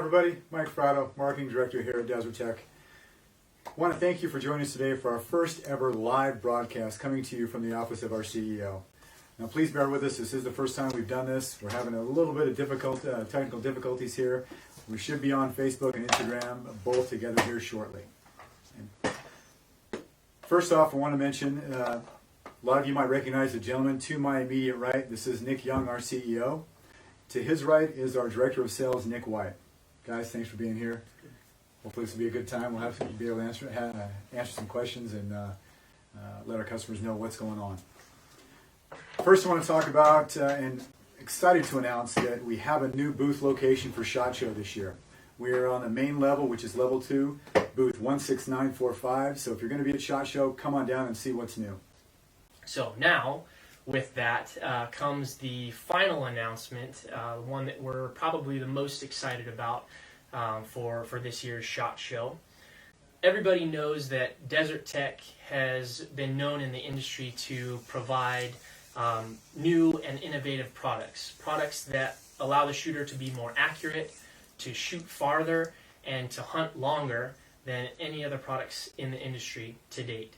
everybody, Mike Fratto, Marketing Director here at Desert Tech. I want to thank you for joining us today for our first ever live broadcast coming to you from the office of our CEO. Now please bear with us, this is the first time we've done this. We're having a little bit of technical difficulties here. We should be on Facebook and Instagram both together here shortly. And first off, I want to mention, a lot of you might recognize the gentleman to my immediate right. This is Nick Young, our CEO. To his right is our Director of Sales, Nick White. Guys, thanks for being here. Hopefully this will be a good time. We'll be able to answer some questions and let our customers know what's going on. First, I want to talk about and excited to announce that we have a new booth location for SHOT Show this year. We are on the main level, which is level 2, booth 16945. So if you're going to be at SHOT Show, come on down and see what's new. So now, with that comes the final announcement, one that we're probably the most excited about for this year's SHOT Show. Everybody knows that Desert Tech has been known in the industry to provide new and innovative products that allow the shooter to be more accurate, to shoot farther, and to hunt longer than any other products in the industry to date.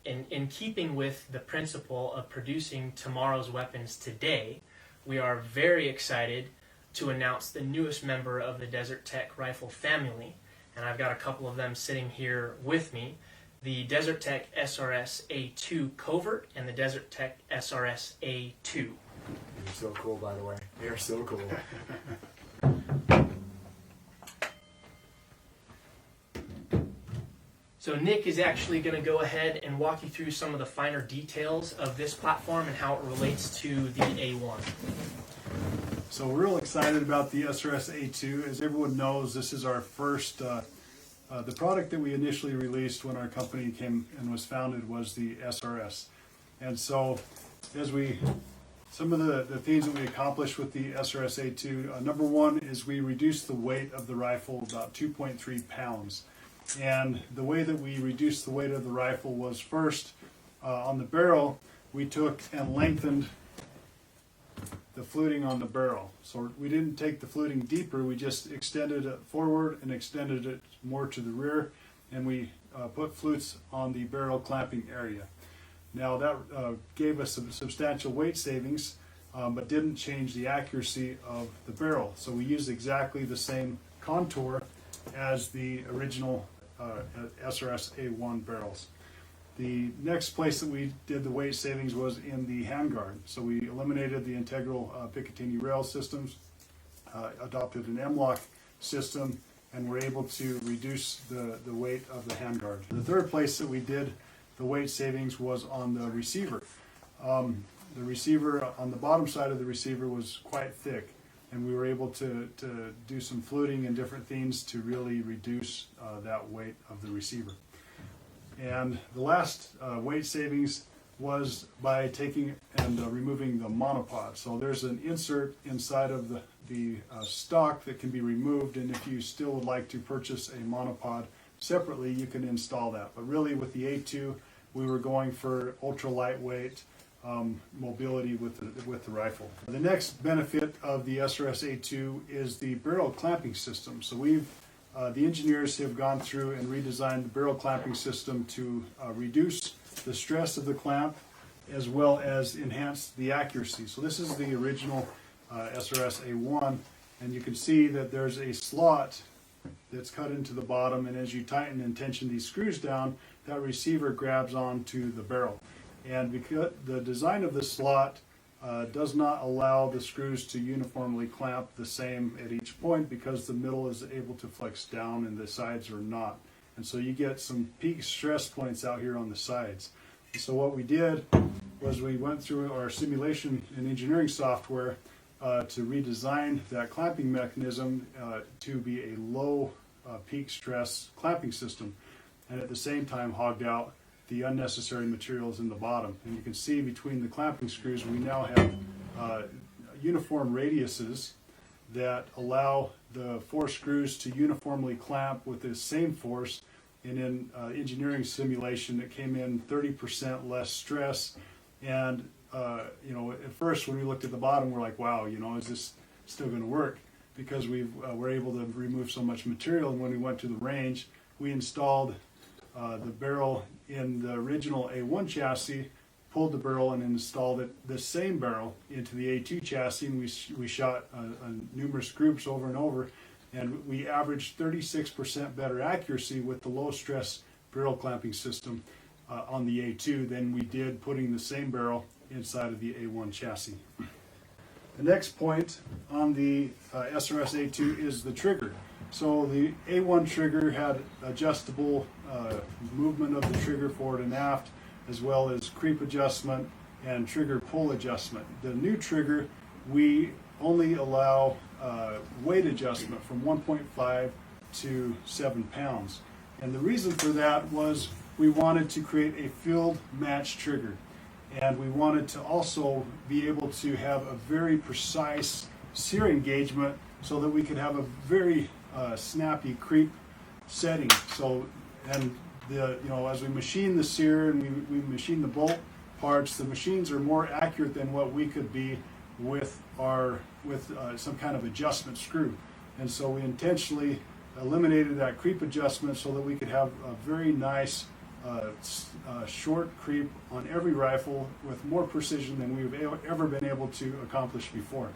In keeping with the principle of producing tomorrow's weapons today, we are very excited to announce the newest member of the Desert Tech rifle family, and I've got a couple of them sitting here with me, the Desert Tech SRS A2 Covert and the Desert Tech SRS A2. They're so cool, by the way. They are so cool. So Nick is actually going to go ahead and walk you through some of the finer details of this platform and how it relates to the A1. So we're real excited about the SRS A2. As everyone knows, this is our first, the product that we initially released when our company came and was founded was the SRS. And so some of the things that we accomplished with the SRS A2, number one is we reduced the weight of the rifle about 2.3 pounds. And the way that we reduced the weight of the rifle was first, on the barrel, we took and lengthened the fluting on the barrel. So we didn't take the fluting deeper, we just extended it forward and extended it more to the rear, and we put flutes on the barrel clamping area. Now that gave us some substantial weight savings, but didn't change the accuracy of the barrel. So we used exactly the same contour as the original SRS A1 barrels. The next place that we did the weight savings was in the handguard. So we eliminated the integral Picatinny rail systems, adopted an M-lock system, and were able to reduce the weight of the handguard. The third place that we did the weight savings was on the receiver. The receiver, on the bottom side of the receiver, was quite thick, and we were able to do some fluting and different things to really reduce that weight of the receiver. And the last weight savings was by taking and removing the monopod. So there's an insert inside of the stock that can be removed, and if you still would like to purchase a monopod separately, you can install that. But really with the A2, we were going for ultra lightweight mobility with the rifle. The next benefit of the SRS A2 is the barrel clamping system. So the engineers have gone through and redesigned the barrel clamping system to reduce the stress of the clamp as well as enhance the accuracy. So this is the original SRS A1, and you can see that there's a slot that's cut into the bottom, and as you tighten and tension these screws down, that receiver grabs onto the barrel. And because the design of this slot does not allow the screws to uniformly clamp the same at each point, because the middle is able to flex down and the sides are not. And so you get some peak stress points out here on the sides. So what we did was we went through our simulation and engineering software to redesign that clamping mechanism to be a low peak stress clamping system, and at the same time hogged out the unnecessary materials in the bottom. And you can see between the clamping screws we now have uniform radiuses that allow the 4 screws to uniformly clamp with the same force, and in engineering simulation it came in 30% less stress. And at first when we looked at the bottom, we're like, wow, is this still going to work? because we were able to remove so much material. And when we went to the range, we installed the barrel in the original A1 chassis, pulled the barrel and installed the same barrel into the A2 chassis, and we shot numerous groups over and over, and we averaged 36% better accuracy with the low stress barrel clamping system on the A2 than we did putting the same barrel inside of the A1 chassis. The next point on the SRS A2 is the trigger. So the A1 trigger had adjustable movement of the trigger forward and aft, as well as creep adjustment and trigger pull adjustment. The new trigger, we only allow weight adjustment from 1.5 to 7 pounds. And the reason for that was we wanted to create a field match trigger. And we wanted to also be able to have a very precise sear engagement so that we could have a very snappy creep setting. So, and as we machine the sear and we machine the bolt parts, the machines are more accurate than what we could be with some kind of adjustment screw. And so we intentionally eliminated that creep adjustment so that we could have a very nice short creep on every rifle with more precision than we've ever been able to accomplish before.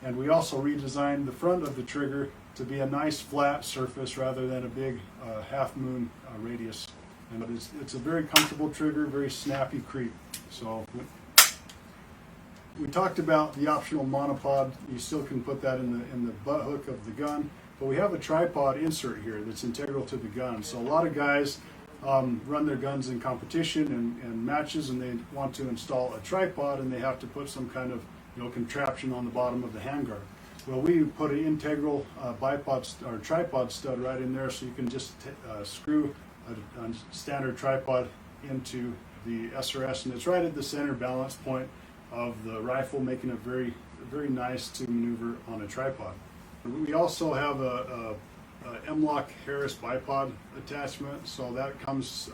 And we also redesigned the front of the trigger to be a nice flat surface rather than a big half moon radius. And it's a very comfortable trigger, very snappy creep. So we talked about the optional monopod. You still can put that in the butt hook of the gun, but we have a tripod insert here that's integral to the gun. So a lot of guys run their guns in competition and matches, and they want to install a tripod, and they have to put some kind of contraption on the bottom of the handguard. Well, we put an integral bipod or tripod stud right in there, so you can just screw a standard tripod into the SRS, and it's right at the center balance point of the rifle, making it very, very nice to maneuver on a tripod. We also have a M-Lock Harris bipod attachment, so that comes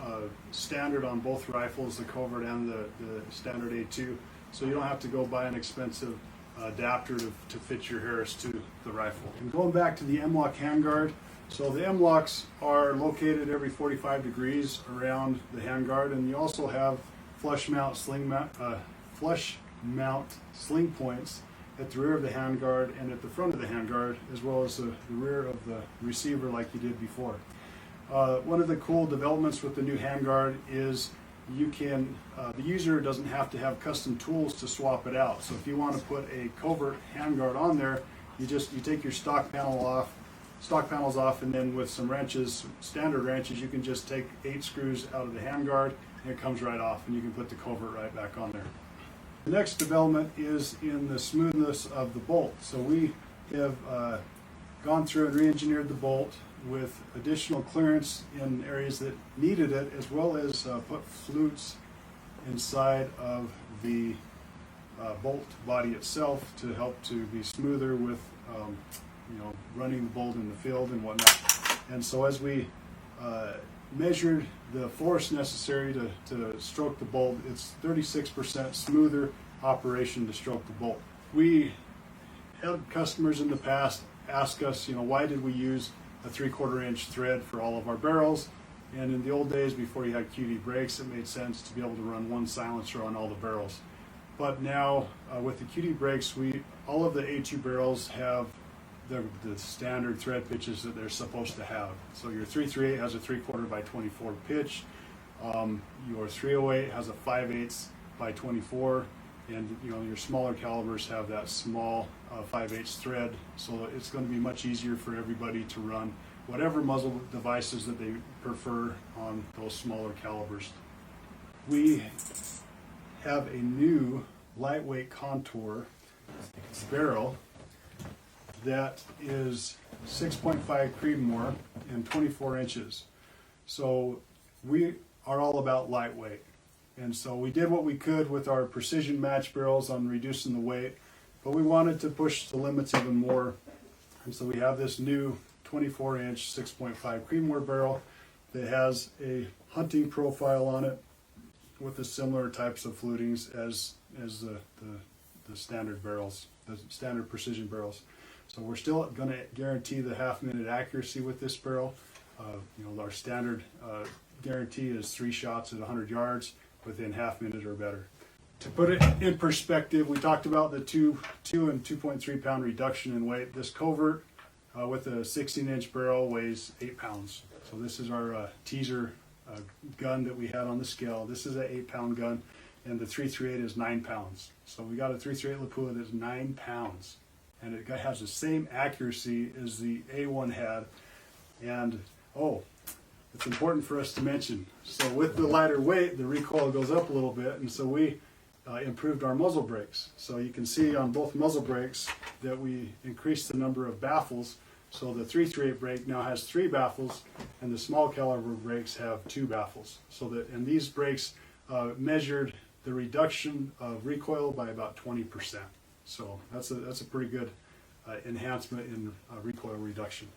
standard on both rifles, the Covert and the standard A2, so you don't have to go buy an expensive adapter to fit your Harris to the rifle. And going back to the M-Lock handguard, so the M-Locks are located every 45 degrees around the handguard, and you also have flush mount sling points at the rear of the handguard and at the front of the handguard, as well as the rear of the receiver like you did before. One of the cool developments with the new handguard is the user doesn't have to have custom tools to swap it out. So if you want to put a Covert handguard on there, you take your stock panels off, and then with some wrenches, standard wrenches, you can just take 8 screws out of the handguard and it comes right off, and you can put the Covert right back on there. The next development is in the smoothness of the bolt. So we have gone through and re-engineered the bolt with additional clearance in areas that needed it, as well as put flutes inside of the bolt body itself to help to be smoother with running the bolt in the field and whatnot. And so as we measured the force necessary to stroke the bolt, it's 36% smoother operation to stroke the bolt. We had customers in the past ask us, why did we use a 3/4 inch thread for all of our barrels? And in the old days, before you had QD brakes, it made sense to be able to run one silencer on all the barrels. But now with the QD brakes, all of the A2 barrels have the standard thread pitches that they're supposed to have. So your 338 has a 3/4 by 24 pitch. Your 308 has a 5/8 by 24, and your smaller calibers have that small 5/8 thread. So it's going to be much easier for everybody to run whatever muzzle devices that they prefer on those smaller calibers. We have a new lightweight contour barrel that is 6.5 Creedmoor and 24 inches. So we are all about lightweight. And so we did what we could with our precision match barrels on reducing the weight, but we wanted to push the limits even more. And so we have this new 24-inch 6.5 Creedmoor barrel that has a hunting profile on it with the similar types of flutings as the standard barrels, the standard precision barrels. So we're still going to guarantee the half-minute accuracy with this barrel. Our standard guarantee is 3 shots at 100 yards within half minute or better. To put it in perspective, we talked about the 2 and 2.3 pound reduction in weight. This Covert with a 16-inch barrel weighs 8 pounds. So this is our teaser gun that we had on the scale. This is an 8-pound gun, and the 338 is 9 pounds. So we got a 338 Lapua that's 9 pounds, and it has the same accuracy as the A1 had. And it's important for us to mention, so with the lighter weight, the recoil goes up a little bit, and so we improved our muzzle brakes. So you can see on both muzzle brakes that we increased the number of baffles. So the 338 brake now has 3 baffles, and the small caliber brakes have 2 baffles. And these brakes measured the reduction of recoil by about 20%. So that's a pretty good enhancement in recoil reduction.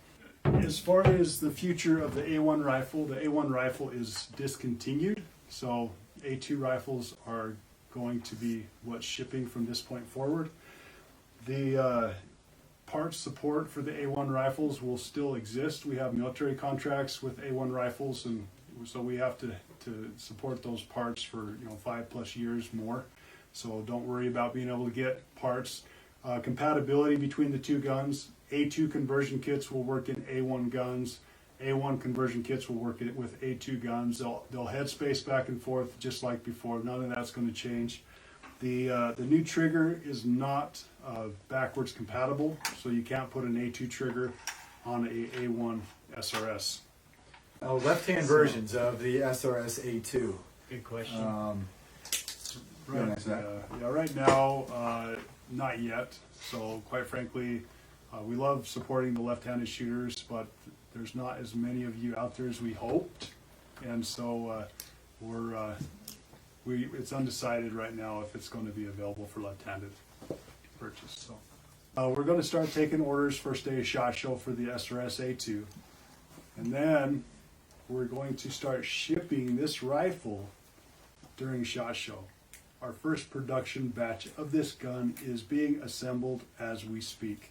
As far as the future of the A1 rifle, the A1 rifle is discontinued. So A2 rifles are going to be what's shipping from this point forward. The parts support for the A1 rifles will still exist. We have military contracts with A1 rifles, and so we have to support those parts for 5+ years more. So don't worry about being able to get parts. Compatibility between the 2 guns. A2 conversion kits will work in A1 guns. A1 conversion kits will work with A2 guns. They'll headspace back and forth just like before. None of that's going to change. The new trigger is not backwards compatible, so you can't put an A2 trigger on a A1 SRS. Left-hand versions of the SRS A2. Good question. Right now, not yet. So quite frankly, we love supporting the left-handed shooters, but there's not as many of you out there as we hoped, and so it's undecided right now if it's going to be available for left-handed purchase. So we're going to start taking orders first day of SHOT Show for the SRS A2, and then we're going to start shipping this rifle during SHOT Show. Our first production batch of this gun is being assembled as we speak.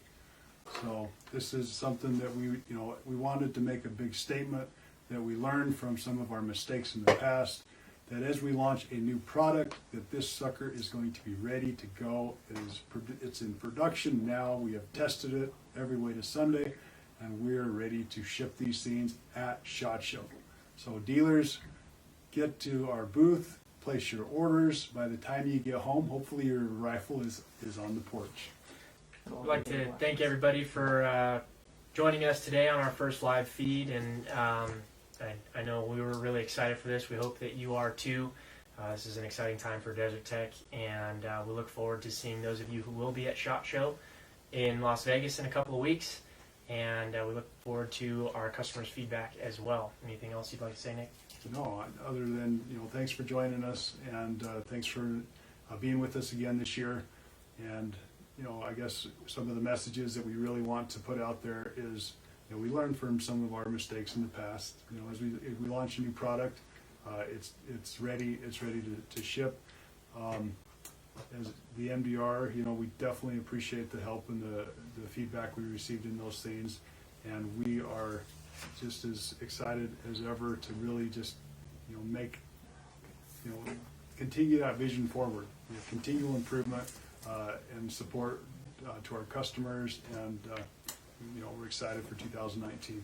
So this is something that we wanted to make a big statement that we learned from some of our mistakes in the past, that as we launch a new product, that this sucker is going to be ready to go. It's in production now. We have tested it every way to Sunday, and we are ready to ship these things at SHOT Show. So dealers, get to our booth, place your orders. By the time you get home, hopefully your rifle is on the porch. I'd like to thank everybody for joining us today on our first live feed, and I know we were really excited for this. We hope that you are too. This is an exciting time for Desert Tech, and we look forward to seeing those of you who will be at SHOT Show in Las Vegas in a couple of weeks, and we look forward to our customers' feedback as well. Anything else you'd like to say, Nick? No, other than thanks for joining us, and thanks for being with us again this year. And I guess some of the messages that we really want to put out there is, we learned from some of our mistakes in the past. As we launch a new product, it's ready to ship. As the MDR, we definitely appreciate the help and the feedback we received in those things, and we are just as excited as ever to really just continue that vision forward, continual improvement and support to our customers, and we're excited for 2019.